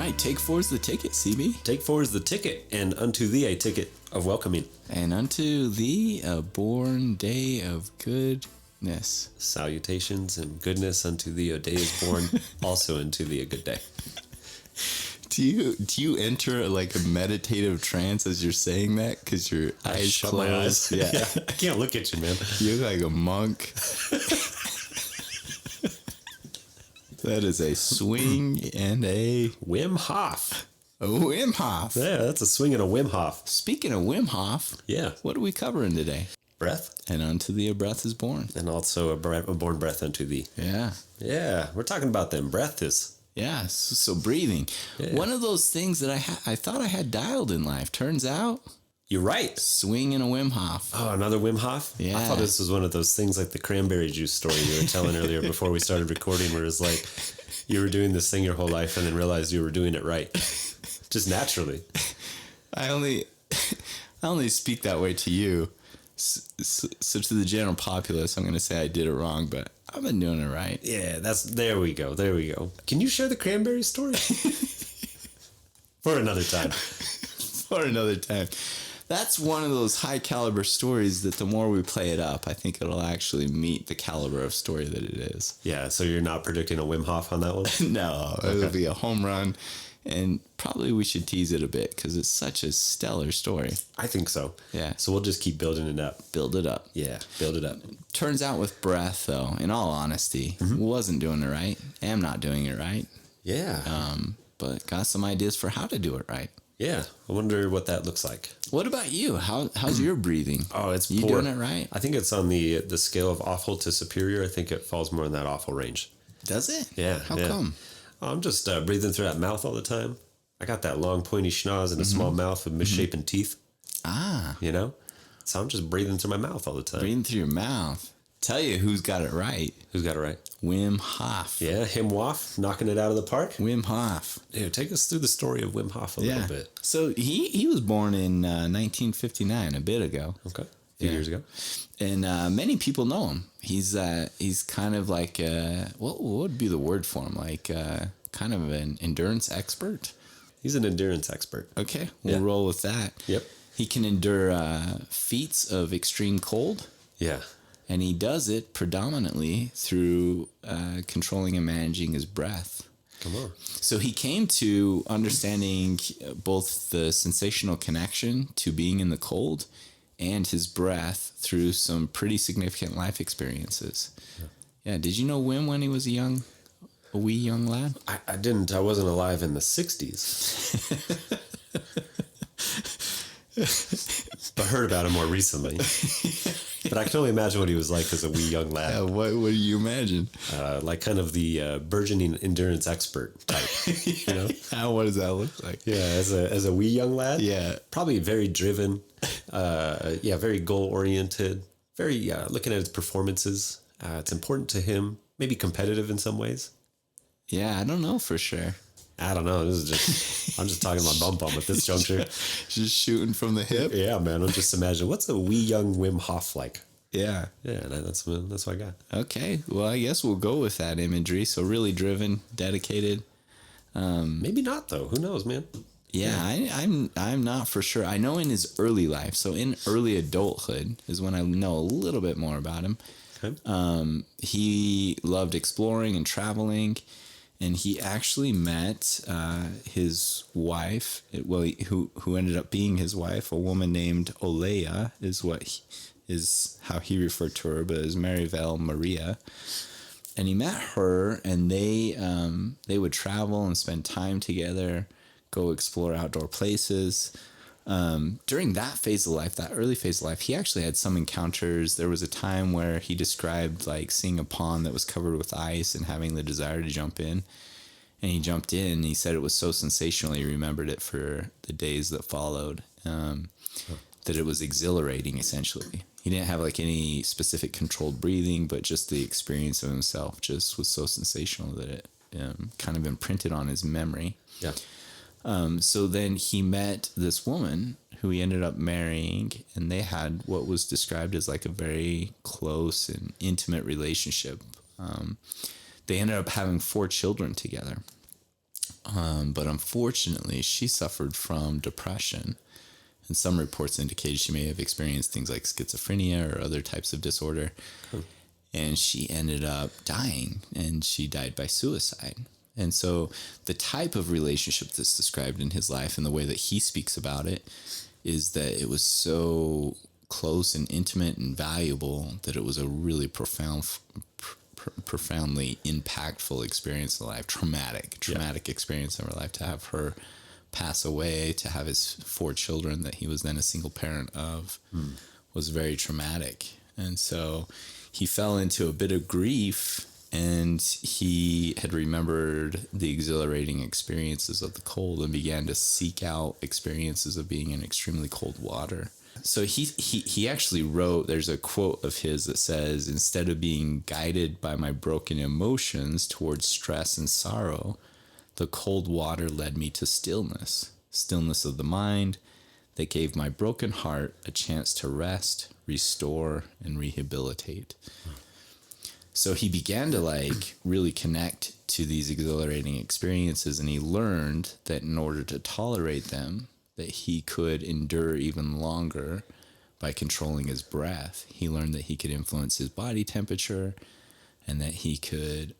right, take four is the ticket, CB. Take four is the ticket, and unto thee a ticket of welcoming. And unto thee a born day of goodness. Salutations and goodness unto thee a day is born, also unto thee a good day. Do you enter like a meditative trance as you're saying that? Because your eyes shut closed. my eyes. Yeah. I can't look at you, man. You look like a monk. That is a swing and a Wim Hof. Wim Hof. Yeah, that's a swing and a Wim Hof. Speaking of Wim Hof, yeah, what are we covering today? Breath. And unto thee a breath is born. And also a born breath unto thee. Yeah. Yeah, we're talking about them breaths. Yeah, so breathing. Yeah. One of those things that I thought I had dialed in life. Turns out, you're right. Swing and a Wim Hof. Oh, another Wim Hof? Yeah. I thought this was one of those things like the cranberry juice story you were telling earlier before we started recording, where it's like you were doing this thing your whole life and then realized you were doing it right. Just naturally. I only speak that way to you. So to the general populace, I'm going to say I did it wrong, but I've been doing it right. Yeah, there we go. Can you share the cranberry story? For another time. For another time. That's one of those high caliber stories that the more we play it up, I think it'll actually meet the caliber of story that it is. Yeah, so you're not predicting a Wim Hof on that one? No, okay. It'll be a home run. And probably we should tease it a bit because it's such a stellar story. I think so. Yeah. So we'll just keep building it up. Build it up. Yeah, build it up. Turns out with breath, though, in all honesty, wasn't doing it right. Am not doing it right. Yeah. But got some ideas for how to do it right. Yeah. I wonder what that looks like. What about you? How's your breathing? Oh, it's you poor. Doing it right? I think it's on the scale of awful to superior. I think it falls more in that awful range. Does it? Yeah. How come? I'm just breathing through that mouth all the time. I got that long pointy schnoz and a small mouth with misshapen teeth. Ah. You know? So I'm just breathing through my mouth all the time. Breathing through your mouth. Tell you who's got it right. Who's got it right? Wim Hof. Yeah, him Wof, knocking it out of the park. Wim Hof. Dude, take us through the story of Wim Hof a little bit. So he was born in 1959, a bit ago. Okay. A few years ago. And many people know him. He's kind of like, what would be the word for him? Like kind of an endurance expert? He's an endurance expert. Okay, we'll roll with that. Yep. He can endure feats of extreme cold. Yeah. And he does it predominantly through controlling and managing his breath. Come on. So he came to understanding both the sensational connection to being in the cold and his breath through some pretty significant life experiences. Yeah. Did you know Wim when he was a wee young lad? I didn't. I wasn't alive in the 60s. But heard about him more recently. But I can only imagine what he was like as a wee young lad. Yeah, what do you imagine? Like kind of the burgeoning endurance expert type. You know? What does that look like? Yeah, as a wee young lad. Yeah. Probably very driven. Very goal oriented. Very looking at his performances. It's important to him. Maybe competitive in some ways. Yeah, I don't know for sure. I don't know. I'm just talking my bum at this juncture. Just shooting from the hip. Yeah, man. I'm just imagining what's a wee young Wim Hof like. Yeah. Yeah, that's what I got. Okay. Well, I guess we'll go with that imagery. So really driven, dedicated. Maybe not though. Who knows, man? Yeah, I'm not for sure. I know in his early life. So in early adulthood is when I know a little bit more about him. Okay. He loved exploring and traveling. And he actually met his wife, who ended up being his wife, a woman named Olea, is how he referred to her, but is Maryvale Maria. And he met her, and they would travel and spend time together, go explore outdoor places. During that phase of life, that early phase of life, he actually had some encounters. There was a time where he described like seeing a pond that was covered with ice and having the desire to jump in. And he jumped in, and he said it was so sensational, he remembered it for the days that followed, that it was exhilarating, essentially. He didn't have like any specific controlled breathing, but just the experience of himself just was so sensational that it kind of imprinted on his memory. Yeah. So then he met this woman who he ended up marrying, and they had what was described as like a very close and intimate relationship. They ended up having 4 children together. But unfortunately, she suffered from depression. And some reports indicated she may have experienced things like schizophrenia or other types of disorder. And she ended up dying, and she died by suicide. And so the type of relationship that's described in his life and the way that he speaks about it is that it was so close and intimate and valuable that it was a really profoundly impactful experience in life, traumatic experience in her life. To have her pass away, to have his 4 children that he was then a single parent of, was very traumatic. And so he fell into a bit of grief, and he had remembered the exhilarating experiences of the cold and began to seek out experiences of being in extremely cold water. So he actually wrote, there's a quote of his that says, "Instead of being guided by my broken emotions towards stress and sorrow, the cold water led me to stillness of the mind that gave my broken heart a chance to rest, restore, and rehabilitate." So he began to really connect to these exhilarating experiences, and he learned that in order to tolerate them, that he could endure even longer by controlling his breath. He learned that he could influence his body temperature, and that he could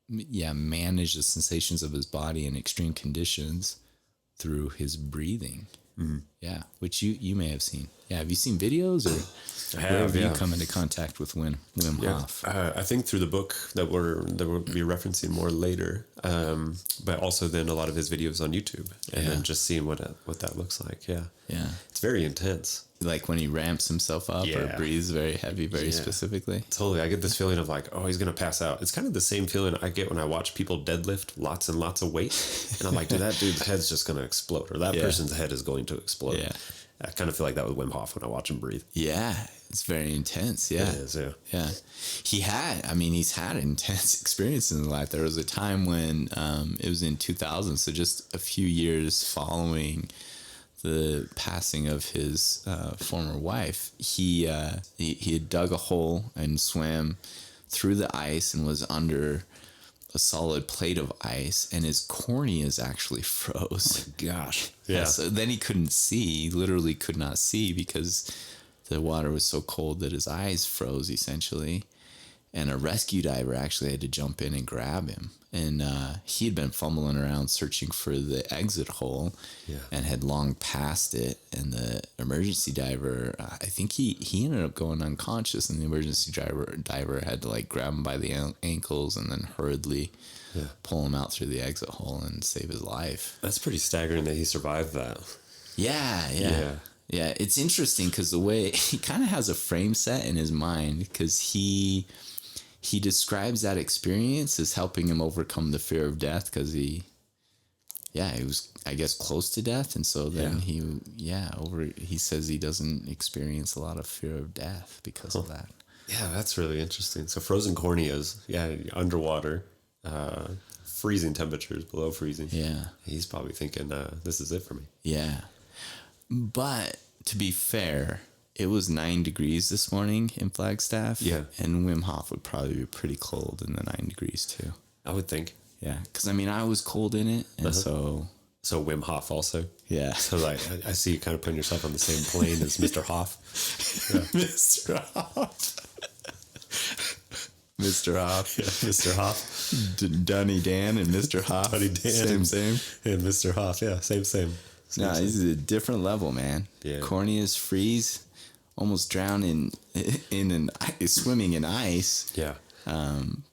manage the sensations of his body in extreme conditions through his breathing. Yeah, which you may have seen. Yeah, have you seen videos, or where have you come into contact with Wim Hof? I think through the book that we'll be referencing more later, but also then a lot of his videos on YouTube, and then just seeing what that looks like. Yeah, it's very intense. Like when he ramps himself up or breathes very heavy, very specifically. Totally. I get this feeling of oh, he's going to pass out. It's kind of the same feeling I get when I watch people deadlift lots and lots of weight. And I'm like, dude, that dude's head's just going to explode, or that person's head is going to explode. Yeah. I kind of feel like that with Wim Hof when I watch him breathe. Yeah. It's very intense. Yeah. It is. Yeah. He's had intense experiences in his life. There was a time when it was in 2000. So just a few years following the passing of his former wife, he had dug a hole and swam through the ice and was under a solid plate of ice, and his corneas actually froze. Oh my gosh. Yeah. So then he couldn't see, literally could not see, because the water was so cold that his eyes froze essentially. And a rescue diver actually had to jump in and grab him. And he had been fumbling around searching for the exit hole and had long passed it. And the emergency diver, I think he ended up going unconscious, and the emergency diver had to grab him by the ankles and then hurriedly pull him out through the exit hole and save his life. That's pretty staggering that he survived that. Yeah. It's interesting because the way he kind of has a frame set in his mind, because he describes that experience as helping him overcome the fear of death, because he was, I guess, close to death. And so then he says he doesn't experience a lot of fear of death because of that. Yeah, that's really interesting. So frozen corneas, underwater, freezing temperatures, below freezing. Yeah. He's probably thinking, this is it for me. Yeah. But to be fair, it was 9 degrees this morning in Flagstaff. Yeah. And Wim Hof would probably be pretty cold in the 9 degrees too. I would think. Yeah. Because I was cold in it. And so Wim Hof also. Yeah. So I see you kind of putting yourself on the same plane as Mr. Hof. Yeah. Mr. Hof. Mr. Hof. Yeah, Mr. Hof. Dunny Dan and Mr. Hof. Dunny Dan. Same. And Mr. Hof. Yeah, same. No, this is a different level, man. Yeah. Corneas freeze, almost drown swimming in ice. Yeah.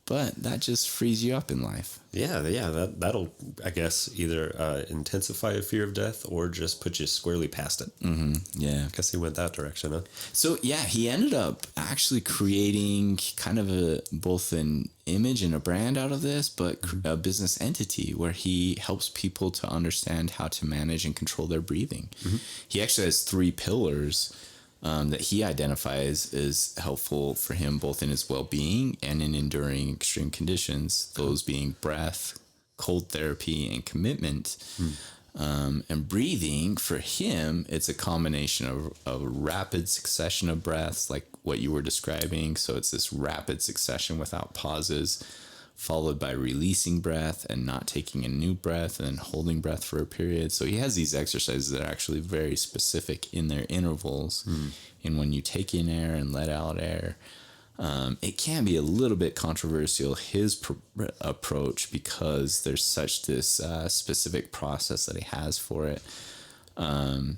But that just frees you up in life. Yeah. That'll, I guess, either intensify a fear of death or just put you squarely past it. Mm-hmm. Yeah. I guess he went that direction, huh? So, he ended up actually creating kind of both an image and a brand out of this, but a business entity where he helps people to understand how to manage and control their breathing. Mm-hmm. He actually has 3 pillars that he identifies as helpful for him both in his well-being and in enduring extreme conditions, those being breath, cold therapy, and commitment. And breathing, for him, it's a combination of a rapid succession of breaths, like what you were describing. So it's this rapid succession without pauses, followed by releasing breath and not taking a new breath and then holding breath for a period. So he has these exercises that are actually very specific in their intervals. And when you take in air and let out air, it can be a little bit controversial, his approach, because there's such this specific process that he has for it. And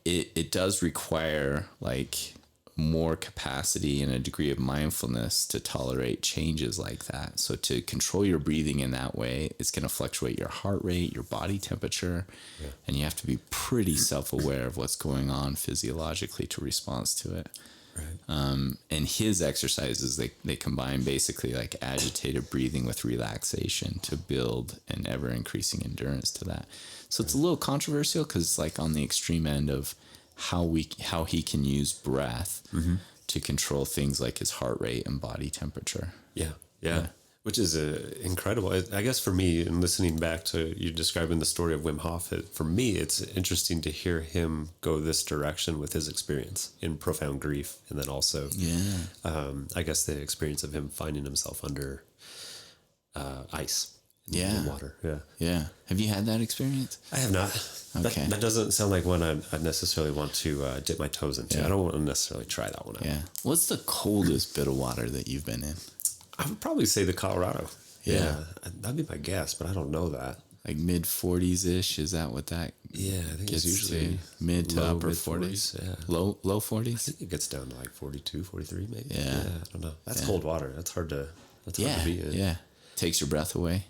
it does require like more capacity and a degree of mindfulness to tolerate changes like that. So to control your breathing in that way, it's going to fluctuate your heart rate, your body temperature, and you have to be pretty self-aware of what's going on physiologically to respond to it. Right. And his exercises, they combine basically like agitated breathing with relaxation to build an ever increasing endurance to that. So it's a little controversial because it's like on the extreme end of how he can use breath to control things like his heart rate and body temperature. Yeah. Which is incredible. I guess for me, in listening back to you describing the story of Wim Hof, for me, it's interesting to hear him go this direction with his experience in profound grief. And then also, I guess the experience of him finding himself under ice. In water. Yeah. Have you had that experience? I have not. Okay. That doesn't sound like one I'd necessarily want to dip my toes into. I don't want to necessarily try that one out. Yeah. What's the coldest bit of water that you've been in? I would probably say the Colorado. Yeah. That'd be my guess, but I don't know that. Like mid 40s ish? Is that what that I think it's usually mid to upper 40s? Yeah. Low 40s? I think it gets down to like 42, 43 maybe. Yeah. I don't know. That's cold water. That's hard to be in. Yeah. Takes your breath away.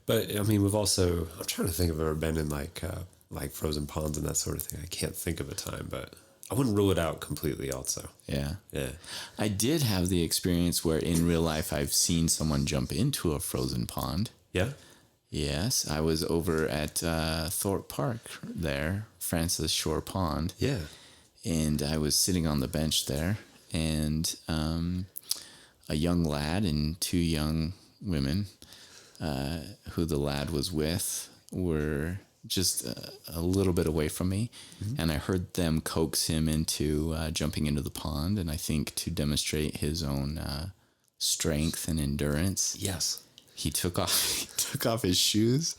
But I mean, I'm trying to think if I've ever been in like frozen ponds and that sort of thing. I can't think of a time, but I wouldn't rule it out completely also. Yeah. Yeah. I did have the experience where in real life I've seen someone jump into a frozen pond. Yeah? Yes. I was over at Thorpe Park there, Francis Shore Pond. Yeah. And I was sitting on the bench there, and a young lad and two young women who the lad was with were just a little bit away from me. And I heard them coax him into jumping into the pond, and I think to demonstrate his own strength and endurance. Yes. He took off his shoes,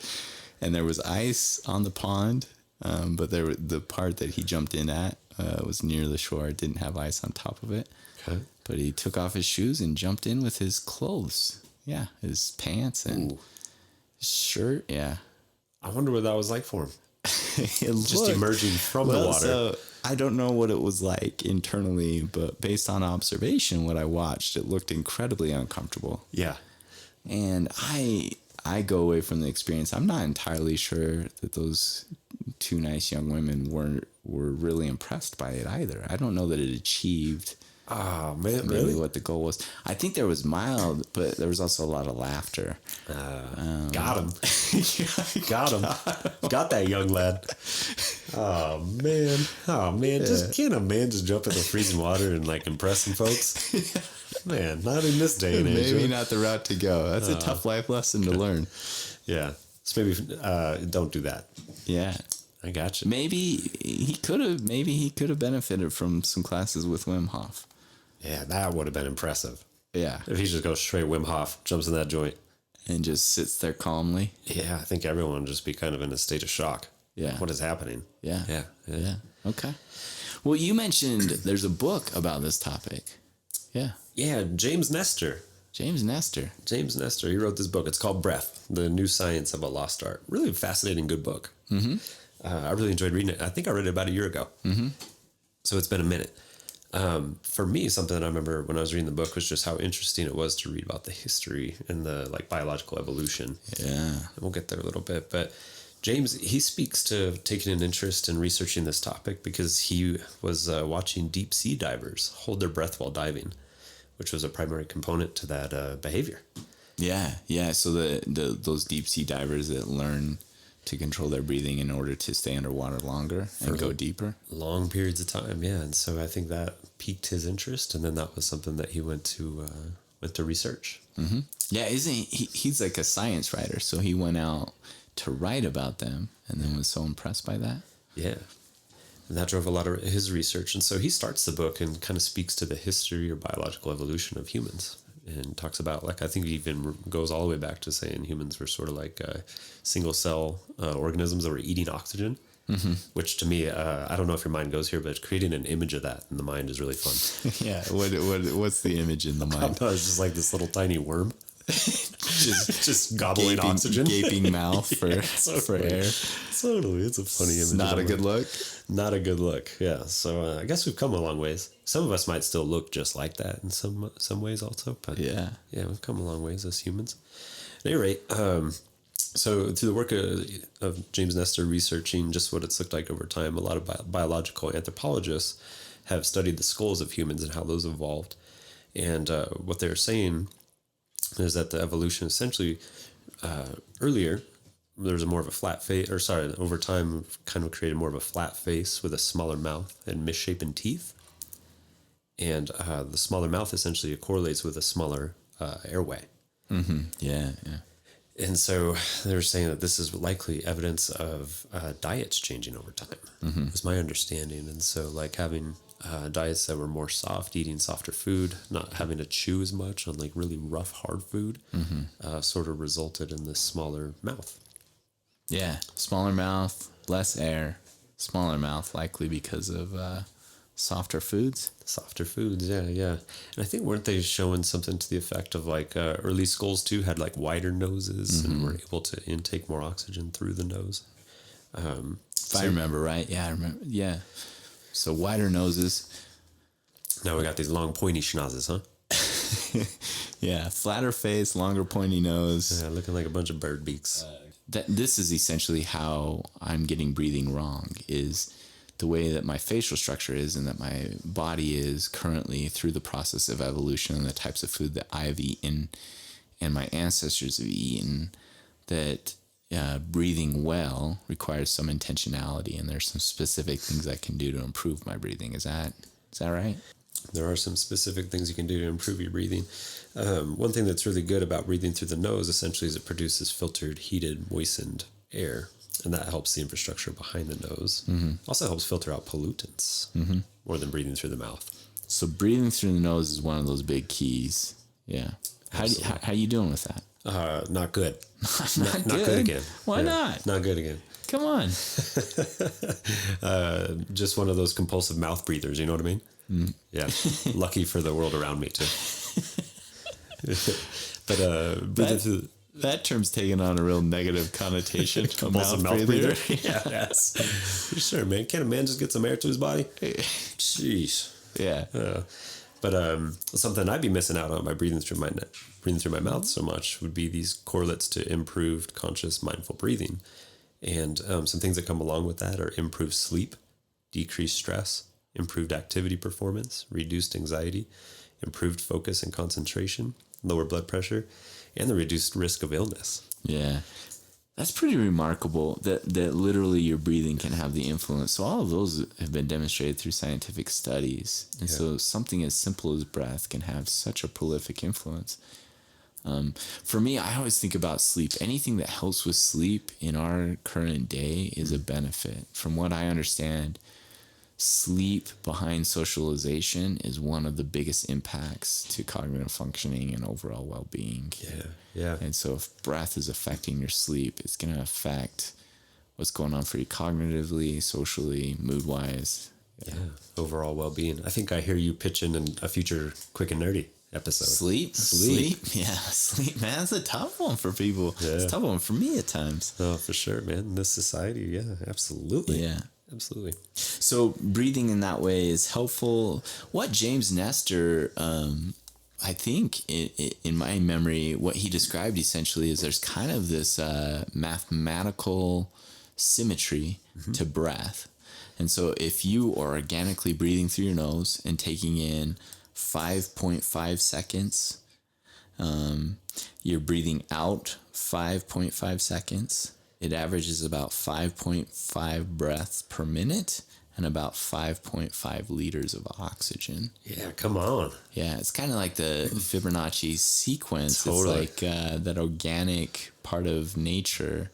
and there was ice on the pond, but the part that he jumped in at was near the shore. It didn't have ice on top of it. Okay. But he took off his shoes and jumped in with his clothes. Yeah, his pants and his shirt. Yeah. I wonder what that was like for him. Just emerging from the water. So I don't know what it was like internally, but based on observation, what I watched, it looked incredibly uncomfortable. Yeah. And I go away from the experience. I'm not entirely sure that those two nice young women were really impressed by it either. I don't know that it achieved really what the goal was. I think there was mild, but there was also a lot of laughter. Got him. Got him. Got that young lad. Oh man. Can't a man just jump in the freezing water and like impress some folks? Man, not in this day and age. Maybe not the route to go. That's a tough life lesson to learn. Yeah. So maybe don't do that. Yeah. I got you. Maybe he could have benefited from some classes with Wim Hof. Yeah, that would have been impressive. Yeah. If he just goes straight Wim Hof, jumps in that joint. And just sits there calmly. Yeah, I think everyone would just be kind of in a state of shock. Yeah. What is happening? Yeah. Okay. Well, you mentioned there's a book about this topic. Yeah. Yeah, James Nestor. James Nestor. He wrote this book. It's called Breath, The New Science of a Lost Art. Really fascinating, good book. Mm-hmm. I really enjoyed reading it. I think I read it about a year ago. Mm-hmm. So it's been a minute. For me, something that I remember when I was reading the book was just how interesting it was to read about the history and the like biological evolution. Yeah. And we'll get there a little bit. But James, he speaks to taking an interest in researching this topic because he was watching deep sea divers hold their breath while diving, which was a primary component to that behavior. Yeah. So those deep sea divers that learn to control their breathing in order to stay underwater longer and go deeper. Long periods of time, yeah. And so I think that piqued his interest, and then that was something that he went to research. Mm-hmm. Yeah, isn't he? He's like a science writer, so he went out to write about them, and then was so impressed by that. Yeah. And that drove a lot of his research. And so he starts the book and kind of speaks to the history or biological evolution of humans. and talks about, like, I think he even goes all the way back to saying humans were sort of like single cell organisms that were eating oxygen, which to me, I don't know if your mind goes here, but creating an image of that in the mind is really fun. Yeah. What's the image in the mind? It's just like this little tiny worm. just gobbling gaping, oxygen, gaping mouth for air. Totally, it's a funny image. Not a good look. Not a good look. Yeah. So I guess we've come a long ways. Some of us might still look just like that in some ways also, but yeah, we've come a long ways as humans. At any rate, so through the work of James Nestor researching just what it's looked like over time, a lot of biological anthropologists have studied the skulls of humans and how those evolved, and what they're saying is that the evolution essentially earlier there was a more of a flat face, or sorry, over time kind of created more of a flat face with a smaller mouth and misshapen teeth. And the smaller mouth essentially correlates with a smaller airway. Mm-hmm. Yeah. And so they're saying that this is likely evidence of diets changing over time, is my understanding. And so like having diets that were more soft, eating softer food, not having to chew as much on like really rough, hard food, sort of resulted in this smaller mouth. Yeah. Smaller mouth, less air, smaller mouth, likely because of softer foods. Softer foods, yeah. And I think weren't they showing something to the effect of like early skulls too had like wider noses and were able to intake more oxygen through the nose? If I remember right. Yeah, I remember. Yeah. So wider noses. Now we got these long pointy schnozzes, huh? Yeah, flatter face, longer pointy nose. Yeah, looking like a bunch of bird beaks. This is essentially how I'm getting breathing wrong, is the way that my facial structure is and that my body is currently through the process of evolution and the types of food that I've eaten and my ancestors have eaten, that breathing well requires some intentionality, and there's some specific things I can do to improve my breathing. Is that right? There are some specific things you can do to improve your breathing. One thing that's really good about breathing through the nose essentially is it produces filtered, heated, moistened air, and that helps the infrastructure behind the nose. Also helps filter out pollutants more than breathing through the mouth. So breathing through the nose is one of those big keys. Yeah. How you doing with that? Not good. Not good again. Why not? Not good again. Come on. Just one of those compulsive mouth breathers, you know what I mean? Yeah. Lucky for the world around me too. But breathing through that term's taken on a real negative connotation. Compulsive mouth breather. Yeah, yes. Sure, man. Can't a man just get some air to his body? Jeez. Yeah. But something I'd be missing out on by breathing through my mouth so much would be these correlates to improved conscious mindful breathing. And some things that come along with that are improved sleep, decreased stress, improved activity performance, reduced anxiety, improved focus and concentration, lower blood pressure, and the reduced risk of illness. Yeah. That's pretty remarkable that literally your breathing can have the influence. So all of those have been demonstrated through scientific studies. And so something as simple as breath can have such a prolific influence. For me, I always think about sleep. Anything that helps with sleep in our current day is a benefit. From what I understand, sleep behind socialization is one of the biggest impacts to cognitive functioning and overall well-being. Yeah. And so if breath is affecting your sleep, it's going to affect what's going on for you cognitively, socially, mood-wise. Yeah. Overall well-being. I think I hear you pitching in a future Quick and Nerdy episode. Sleep. Yeah, sleep, man. That's a tough one for people. Yeah. It's a tough one for me at times. Oh, for sure, man. In this society, yeah, absolutely. Yeah. Absolutely. So breathing in that way is helpful. What James Nestor, I think in my memory, what he described essentially is there's kind of this mathematical symmetry to breath. And so if you are organically breathing through your nose and taking in 5.5 seconds, you're breathing out 5.5 seconds. It averages about 5.5 breaths per minute. and about 5.5 liters of oxygen. Yeah, come on. Yeah, it's kind of like the Fibonacci sequence. Totally. It's like that organic part of nature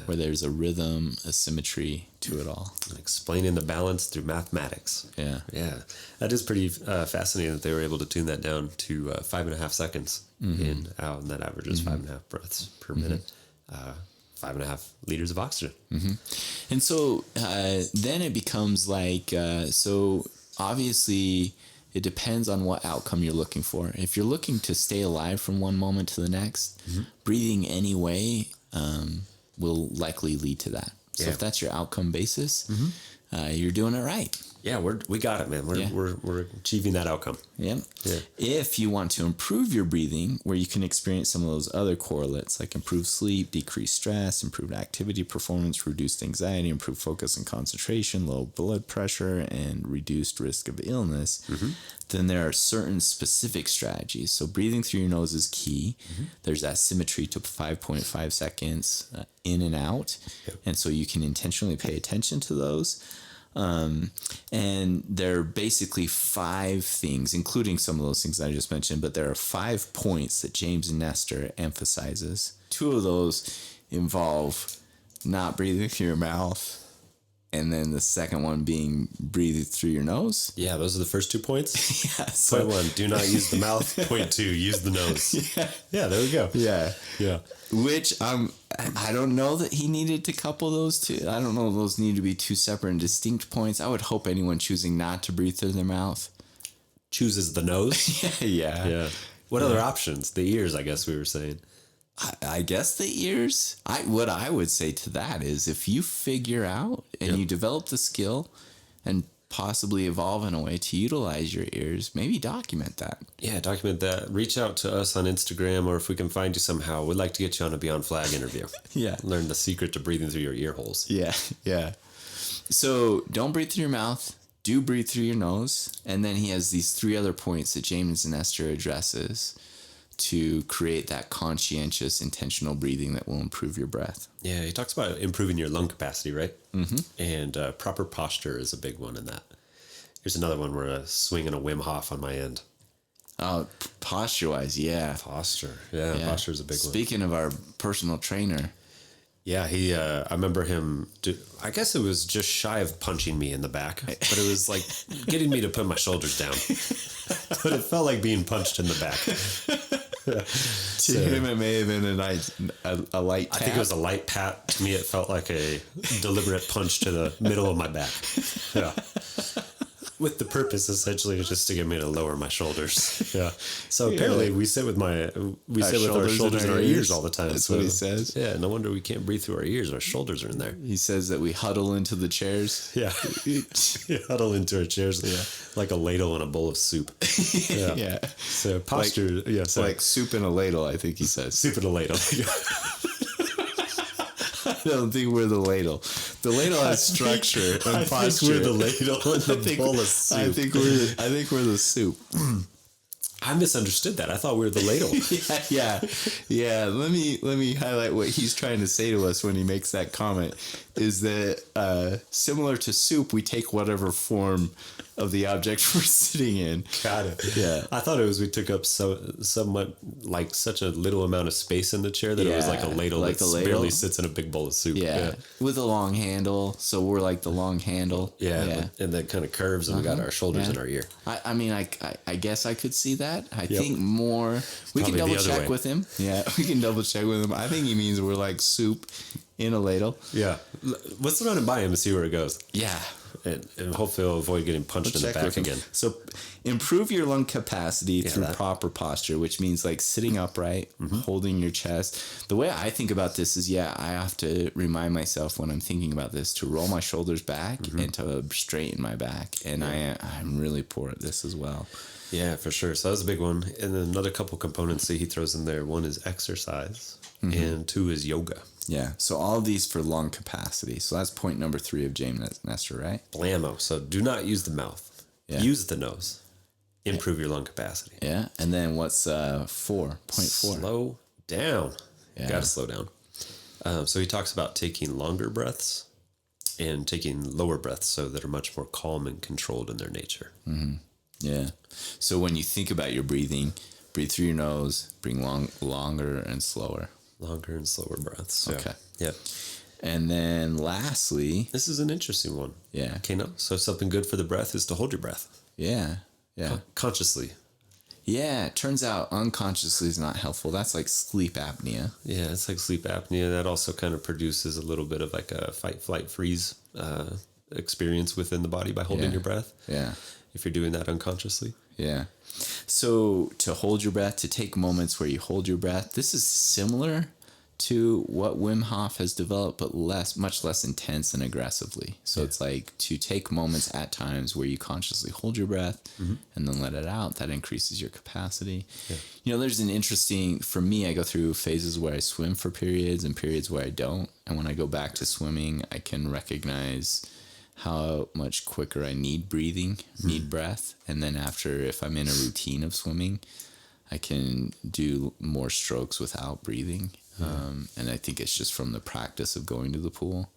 where there's a rhythm, a symmetry to it all. Explaining the balance through mathematics. Yeah. Yeah. That is pretty fascinating that they were able to tune that down to 5.5 seconds in out, and that averages 5.5 breaths per minute. 5.5 liters of oxygen. And so then it becomes like, so obviously it depends on what outcome you're looking for. If you're looking to stay alive from one moment to the next, breathing anyway will likely lead to that. So if that's your outcome basis, you're doing it right. Yeah, we got it, man. We're achieving that outcome. Yeah. If you want to improve your breathing, where you can experience some of those other correlates like improved sleep, decreased stress, improved activity performance, reduced anxiety, improved focus and concentration, low blood pressure, and reduced risk of illness, then there are certain specific strategies. So breathing through your nose is key. There's that symmetry to 5.5 seconds in and out. And so you can intentionally pay attention to those. And there are basically 5 things, including some of those things I just mentioned, but there are 5 points that James Nestor emphasizes. 2 of those involve not breathing through your mouth, and then the second one being breathing through your nose. Yeah, those are the first 2 points. So, Point 1, do not use the mouth. Point 2, use the nose. Yeah, there we go. Yeah. Which I don't know that he needed to couple those two. I don't know if those need to be 2 separate and distinct points. I would hope anyone choosing not to breathe through their mouth chooses the nose. Yeah. What other options? The ears, I guess we were saying. I guess the ears. What I would say to that is if you figure out and you develop the skill and possibly evolve in a way to utilize your ears, maybe document that. Yeah, document that. Reach out to us on Instagram, or if we can find you somehow, we'd like to get you on a Beyond Flag interview. Learn the secret to breathing through your ear holes. Yeah. So don't breathe through your mouth. Do breathe through your nose. And then he has these 3 other points that James Nestor addresses to create that conscientious, intentional breathing that will improve your breath. Yeah, he talks about improving your lung capacity, right? And proper posture is a big one in that. Here's another one where swinging a Wim Hof on my end. Oh, posture-wise, yeah. Posture. Yeah, posture is a big one. Speaking of our personal trainer. Yeah, I remember him, I guess it was just shy of punching me in the back, but it was like getting me to put my shoulders down. But it felt like being punched in the back. To him, it may have been a light tap. I think it was a light pat. To me, it felt like a deliberate punch to the middle of my back. Yeah. With the purpose, essentially, just to get me to lower my shoulders. Yeah. So apparently, we sit with our shoulders in our ears all the time. That's what he says. Yeah. No wonder we can't breathe through our ears. Our shoulders are in there. He says that we huddle into the chairs. Yeah. Huddle into our chairs like a ladle in a bowl of soup. Yeah. So posture. Like soup in a ladle, I think he says. Soup in a ladle. I don't think we're the ladle. The ladle has structure and posture. I think we're the ladle and the bowl of soup. I think we're the soup. I misunderstood that. I thought we were the ladle. Yeah. Let me highlight what he's trying to say to us when he makes that comment. Is that similar to soup, we take whatever form of the object we're sitting in. Got it. Yeah. I thought it was we took up somewhat like such a little amount of space in the chair that it was like a ladle that barely sits in a big bowl of soup. Yeah. With a long handle. So we're like the long handle. Yeah. And that kind of curves and we got our shoulders in our ear. I mean, I guess I could see that. I think more. We can double check with him. Yeah. We can double check with him. I think he means we're like soup in a ladle. Yeah. Let's run it by him and see where it goes. Yeah. And hopefully he'll avoid getting punched in the back again. So improve your lung capacity through proper posture, which means like sitting upright, holding your chest. The way I think about this is, I have to remind myself when I'm thinking about this to roll my shoulders back and to straighten my back. And I'm really poor at this as well. Yeah, for sure. So that was a big one. And then another couple components that he throws in there. 1 is exercise and 2 is yoga. Yeah. So all of these for lung capacity. So that's point number 3 of James Nestor, right? Blammo. So do not use the mouth. Yeah. Use the nose. Improve your lung capacity. Yeah. And then what's 4? Point 4. Slow down. Yeah. Got to slow down. So he talks about taking longer breaths and taking lower breaths so that are much more calm and controlled in their nature. Mm-hmm. Yeah. So when you think about your breathing, breathe through your nose, bring longer and slower. Longer and slower breaths. Okay. Yeah. And then lastly, this is an interesting one. Yeah. Okay, no. So something good for the breath is to hold your breath. Yeah. Yeah. Consciously. Yeah. It turns out unconsciously is not helpful. That's like sleep apnea. Yeah. It's like sleep apnea. That also kind of produces a little bit of like a fight, flight, freeze experience within the body by holding your breath. Yeah. If you're doing that unconsciously. Yeah. So to hold your breath, to take moments where you hold your breath, this is similar to what Wim Hof has developed, but much less intense and aggressively. So it's like to take moments at times where you consciously hold your breath and then let it out. That increases your capacity. Yeah. You know, there's an interesting, for me, I go through phases where I swim for periods and periods where I don't. And when I go back to swimming, I can recognize how much quicker I need breath. And then after, if I'm in a routine of swimming, I can do more strokes without breathing. And I think it's just from the practice of going to the pool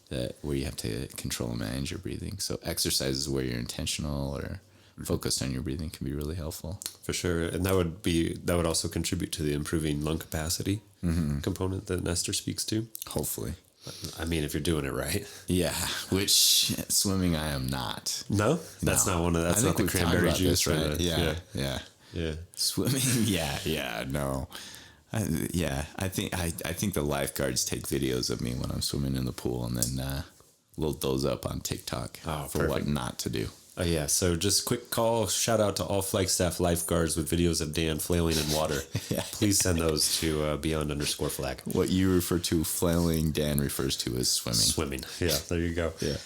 that where you have to control and manage your breathing. So exercises where you're intentional or focused on your breathing can be really helpful. For sure. And that would also contribute to the improving lung capacity component that Nestor speaks to. Hopefully. I mean, if you're doing it right. Yeah, which swimming I am not. No? That's not one of that's not the cranberry juice, right? Yeah. Swimming, no. I think the lifeguards take videos of me when I'm swimming in the pool and then load those up on TikTok for what not to do. Yeah, so just quick call, shout out to all Flagstaff lifeguards with videos of Dan flailing in water. Please send those to beyond_flag. What you refer to flailing, Dan refers to as swimming. Swimming, yeah, there you go. Yeah.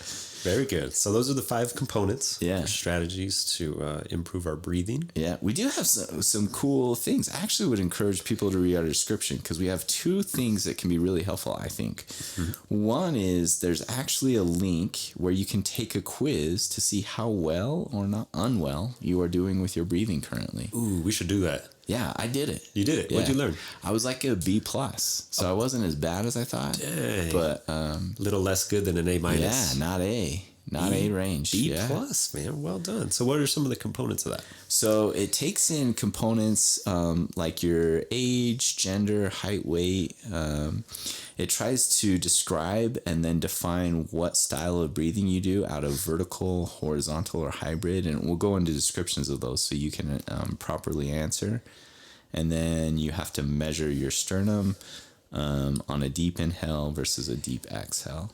Very good. So those are the 5 components, or strategies to improve our breathing. Yeah, we do have some cool things. I actually would encourage people to read our description because we have 2 things that can be really helpful, I think. One is there's actually a link where you can take a quiz to see how well or not unwell you are doing with your breathing currently. Ooh, we should do that. Yeah, I did it. You did it? What'd you learn? I was like a B+, so I wasn't as bad as I thought. Dang. But little less good than an A-. Yeah, not A. Not A range. B+, man. Well done. So what are some of the components of that? So it takes in components like your age, gender, height, weight. It tries to describe and then define what style of breathing you do out of vertical, horizontal, or hybrid. And we'll go into descriptions of those so you can properly answer. And then you have to measure your sternum on a deep inhale versus a deep exhale.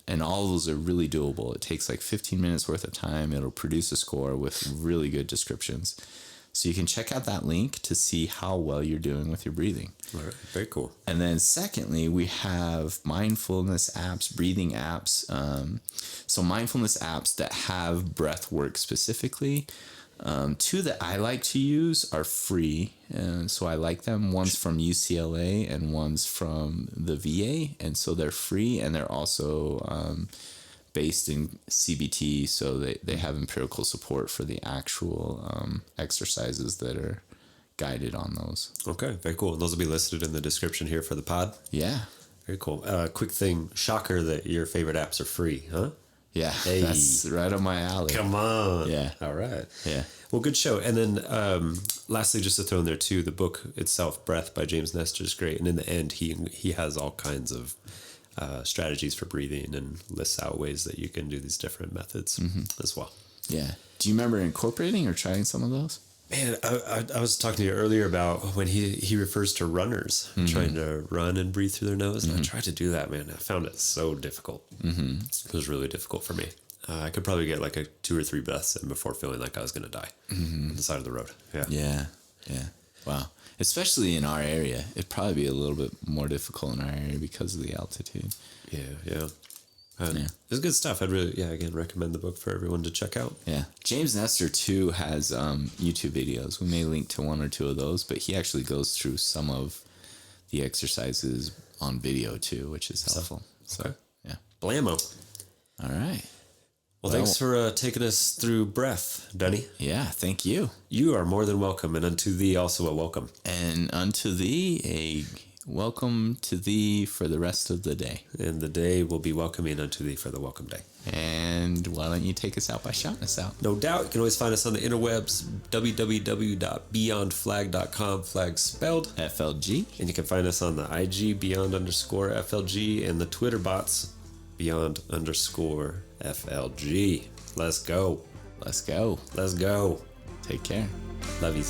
And all of those are really doable. It takes like 15 minutes worth of time. It'll produce a score with really good descriptions. So you can check out that link to see how well you're doing with your breathing. All right. Very cool. And then secondly, we have mindfulness apps, breathing apps. So mindfulness apps that have breath work specifically. 2 that I like to use are free, and so I like them. One's from UCLA and one's from the VA, and so they're free, and they're also based in CBT, so they have empirical support for the actual exercises that are guided on those. Okay, very cool. And those will be listed in the description here for the pod. Yeah. Very cool. Quick thing, shocker that your favorite apps are free, huh? Yeah, that's right up my alley. Come on. Yeah. All right. Yeah. Well, good show. And then lastly, just to throw in there too, the book itself, Breath by James Nestor, is great. And in the end, he has all kinds of strategies for breathing and lists out ways that you can do these different methods as well. Yeah. Do you remember incorporating or trying some of those? Man, I was talking to you earlier about when he refers to runners trying to run and breathe through their nose. And I tried to do that, man. I found it so difficult. It was really difficult for me. I could probably get like 2 or 3 breaths in before feeling like I was going to die on the side of the road. Yeah. Wow. Especially in our area. It'd probably be a little bit more difficult in our area because of the altitude. Yeah. It's good stuff. I'd really, again, recommend the book for everyone to check out. Yeah. James Nestor, too, has YouTube videos. We may link to 1 or 2 of those, but he actually goes through some of the exercises on video, too, which is helpful. Okay. So, yeah. Blammo. All right. Well, thanks for taking us through breath, Benny. Yeah, thank you. You are more than welcome, and unto thee also a welcome. And unto thee a welcome to thee for the rest of the day. And the day will be welcoming unto thee for the welcome day. And why don't you take us out by shouting us out? No doubt. You can always find us on the interwebs, www.beyondflag.com, flag spelled FLG. And you can find us on the IG, beyond_FLG, and the Twitter bots, beyond_FLG. Let's go. Let's go. Let's go. Take care. Love you.